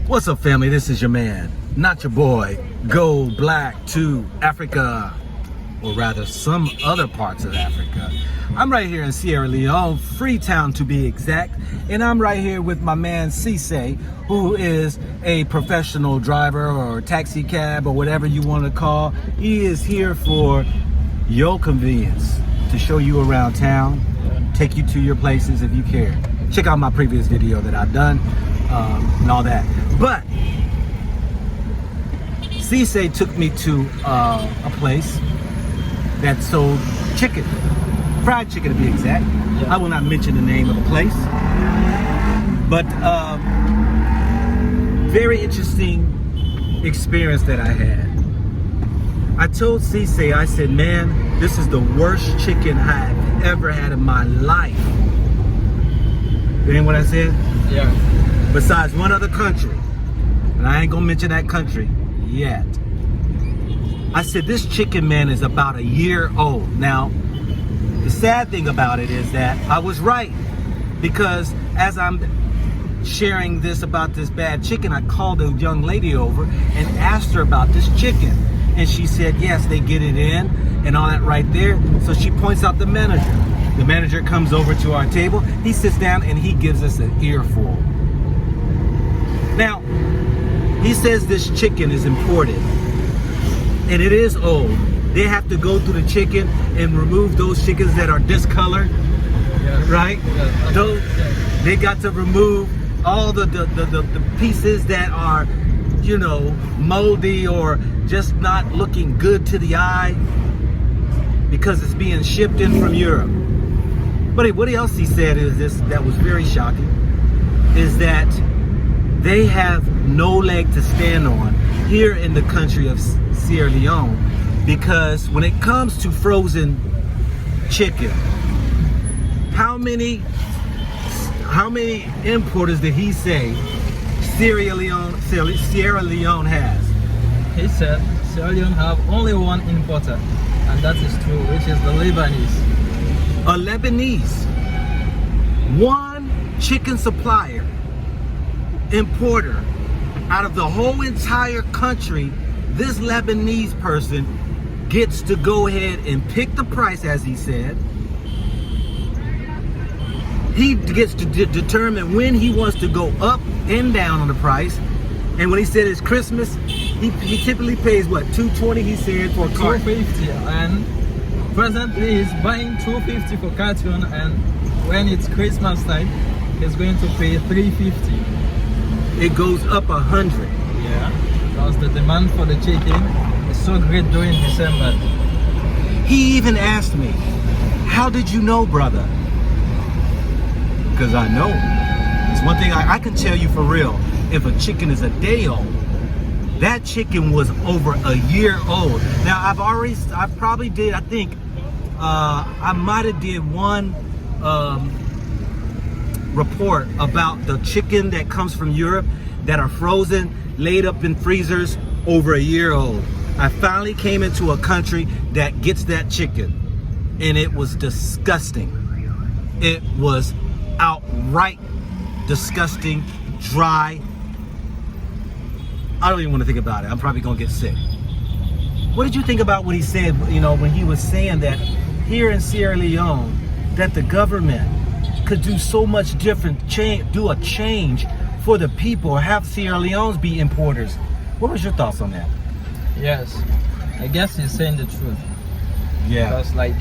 What's up, family? This is your man, not your boy, Go Black to Africa, or rather some other parts of Africa. I'm right here in Sierra Leone, Freetown to be exact, and I'm right here with my man Cisse, who is a professional driver or taxi cab or whatever you want to call. He is here for your convenience, to show you around town, take you to your places if you care. Check out my previous video that I've done and all that. But Cisse took me to a place that sold chicken, fried chicken to be exact. I will not mention the name of the place, but very interesting experience that I had. I told Cisse, I said, man, this is the worst chicken I've ever had in my life. You know what I said? Yeah. Besides one other country, and I ain't gonna mention that country yet. I said, this chicken, man, is about a year old. Now, the sad thing about it is that I was right, because as I'm sharing this about this bad chicken, I called a young lady over and asked her about this chicken. And she said, yes, they get it in and all that right there. So she points out the manager. The manager comes over to our table. He sits down and he gives us an earful. Now, he says this chicken is imported. And it is old. They have to go through the chicken and remove those chickens that are discolored. Yes. Right? Yes. Those, they got to remove all the pieces that are, you know, moldy or just not looking good to the eye because it's being shipped in from Europe. But what else he said is this, that was very shocking, is that they have no leg to stand on here in the country of Sierra Leone, because when it comes to frozen chicken, how many importers did he say Sierra Leone has? He said Sierra Leone have only one importer, and that is true, which is the Lebanese. A Lebanese, one chicken supplier, importer, out of the whole entire country. This Lebanese person gets to go ahead and pick the price, as he said. He gets to determine when he wants to go up and down on the price. And when he said it's Christmas, he typically pays what, $2.20 he said for a carton. $2.50, and presently he's buying $2.50 for carton, and when it's Christmas time, he's going to pay $3.50. It goes up 100. Yeah, because the demand for the chicken is so great during December. He even asked me, how did you know, brother? Because I know. It's one thing I can tell you for real. If a chicken is a day old, that chicken was over a year old. Now I might have did one report about the chicken that comes from Europe that are frozen, laid up in freezers, over a year old. I finally came into a country that gets that chicken, and it was disgusting. It was outright disgusting, dry. I don't even want to think about it. I'm probably gonna get sick. What did you think about what he said, you know, when he was saying that here in Sierra Leone, that the government could do so much different, do a change for the people, or have Sierra Leones be importers? What was your thoughts on that? Yes, I guess he's saying the truth. Yeah. Because like,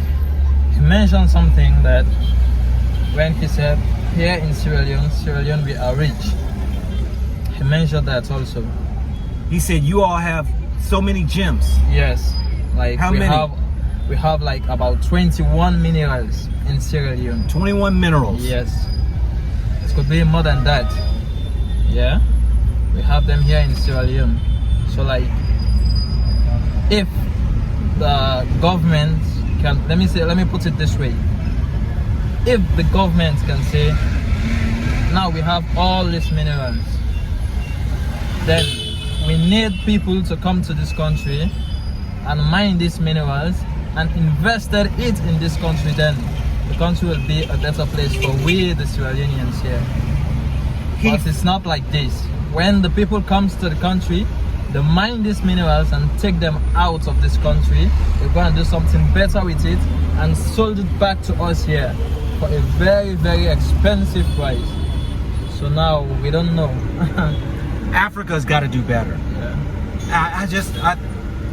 he mentioned something that when he said, here in Sierra Leone we are rich. He mentioned that also. He said you all have so many gems. Yes. Like how many? We have like about 21 minerals in Sierra Leone. 21 minerals. Yes. It could be more than that. Yeah. We have them here in Sierra Leone. So like, if the government can, let me put it this way. If the government can say, now we have all these minerals, then we need people to come to this country and mine these minerals and invested it in this country, then the country will be a better place for we, the Sierra Leoneans here. But it's not like this. when the people comes to the country, they mine these minerals and take them out of this country. They go and do something better with it and sold it back to us here for a very, very expensive price. So now we don't know. Africa's got to do better. Yeah.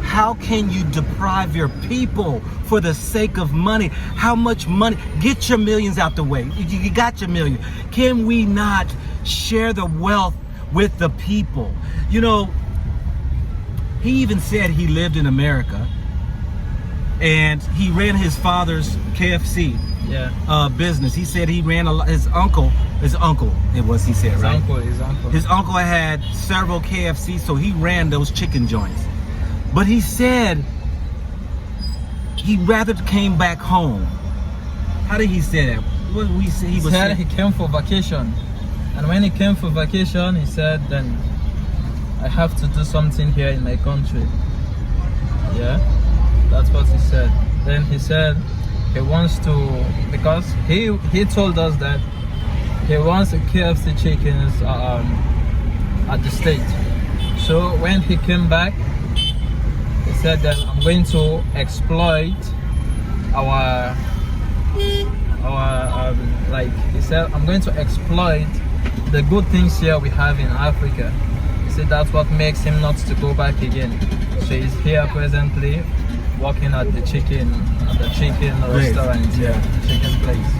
How can you deprive your people for the sake of money? How much money? Get your millions out the way. You got your million. Can we not share the wealth with the people? You know, he even said he lived in America and he ran his father's KFC business. He said he ran his uncle, his uncle had several KFC, so he ran those chicken joints. But he said he rather came back home. How did he say that? What we say? He said he came for vacation, and when he came for vacation, he said, "Then I have to do something here in my country." Yeah, that's what he said. Then he said he wants to, because he told us that he wants a KFC chickens at the state. So when he came back, he said that I'm going to exploit our like he said, I'm going to exploit the good things here we have in Africa. He said that's what makes him not to go back again. So he's here presently working at the chicken restaurant, chicken place.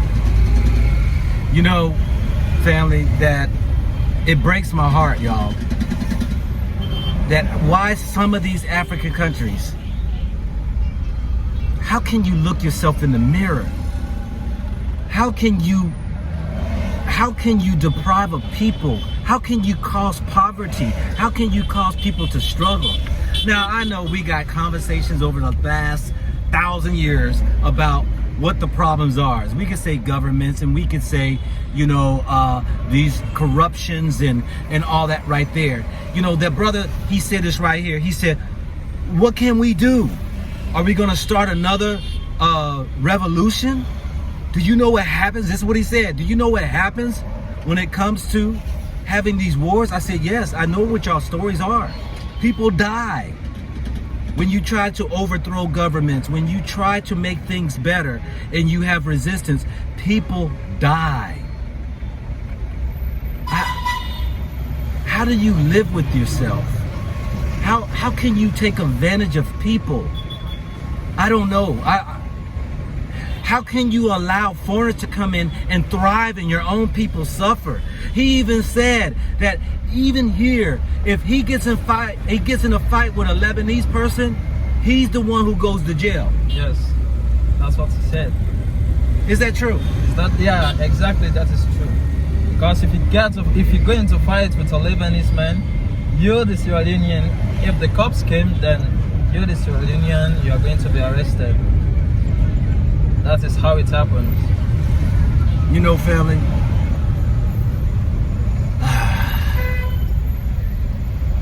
You know, family, that it breaks my heart, y'all, that why some of these African countries, how can you look yourself in the mirror? How can you deprive a people? How can you cause poverty? How can you cause people to struggle? Now, I know we got conversations over the last 1,000 years about what the problems are. We could say governments, and we could say, you know, these corruptions and all that right there. You know, that brother, he said this right here. He said, what can we do? Are we going to start another revolution? Do you know what happens? This is what he said. Do you know what happens when it comes to having these wars? I said, yes, I know what y'all stories are. People die when you try to overthrow governments, when you try to make things better and you have resistance. People die. How do you live with yourself? How can you take advantage of people? I don't know. How can you allow foreigners to come in and thrive and your own people suffer? He even said that even here, if he gets in a fight with a Lebanese person, he's the one who goes to jail. Yes, that's what he said. Is that true? Yeah, exactly, that is true. Because if you go into fight with a Lebanese man, you're the Sierra Leonean. If the cops came, then you're the Sierra Leonean, you are going to be arrested. That is how it happens. You know, family,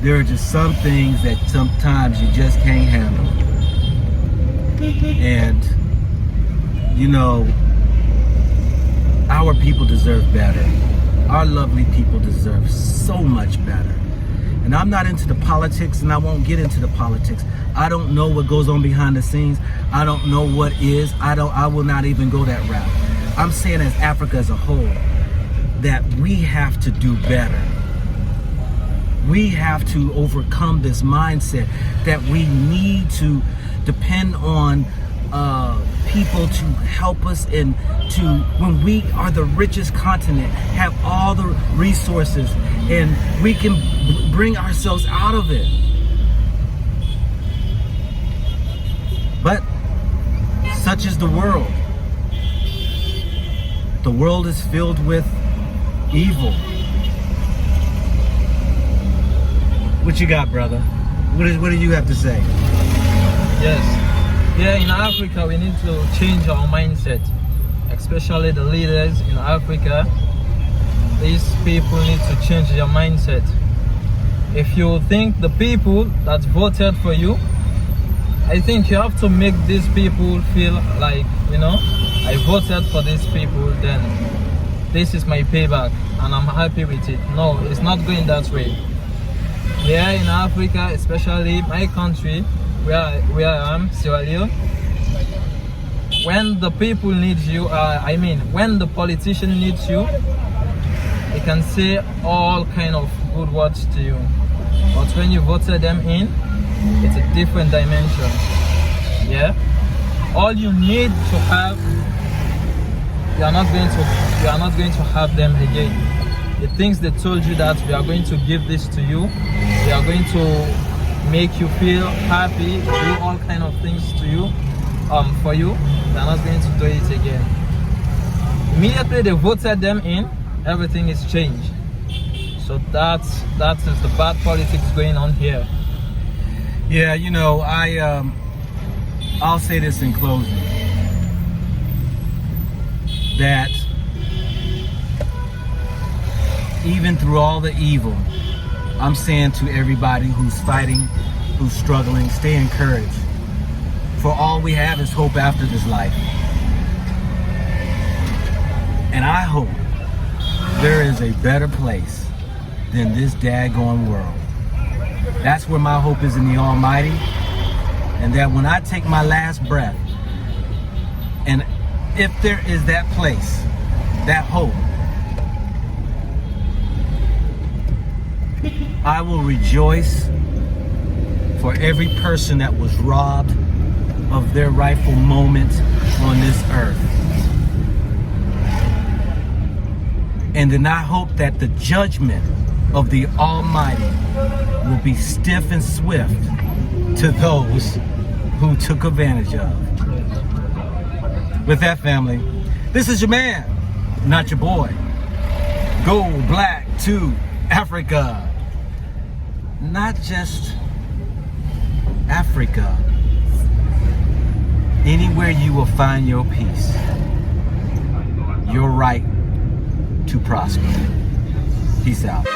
there are just some things that sometimes you just can't handle. And, you know, our people deserve better. Our lovely people deserve so much better. And I'm not into the politics, and I won't get into the politics. I don't know what goes on behind the scenes. I don't know what is. I will not even go that route. I'm saying as Africa as a whole, that we have to do better. We have to overcome this mindset that we need to depend on people to help us, and when we are the richest continent, have all the resources, and we can bring ourselves out of it. But such is the world. The world is filled with evil. What you got, brother? What do you have to say? Yes. Here in Africa, we need to change our mindset, especially the leaders in Africa. These people need to change their mindset. If you think the people that voted for you, I think you have to make these people feel like, you know, I voted for these people, then this is my payback and I'm happy with it. No, it's not going that way. Here in Africa, especially my country, where I am, Sierra Leone, when the people need you, when the politician needs you, they can say all kind of good words to you. But when you voted them in, it's a different dimension. Yeah? All you need to have, you are not going to have them again. The things they told you that we are going to give this to you, we are going to make you feel happy, do all kind of things to you, for you, they are not going to do it again. Immediately they voted them in, everything is changed. So that is the bad politics going on here. Yeah, you know, I'll say this in closing, that even through all the evil, I'm saying to everybody who's fighting, who's struggling, stay encouraged. For all we have is hope after this life. And I hope there is a better place than this daggone world. That's where my hope is in the Almighty. And that when I take my last breath, and if there is that place, that hope, I will rejoice for every person that was robbed of their rightful moment on this earth. And then I hope that the judgment of the Almighty will be stiff and swift to those who took advantage of. With that, family, this is your man, not your boy. Go black to Africa. Not just Africa. Anywhere you will find your peace, your right to prosper. Peace out.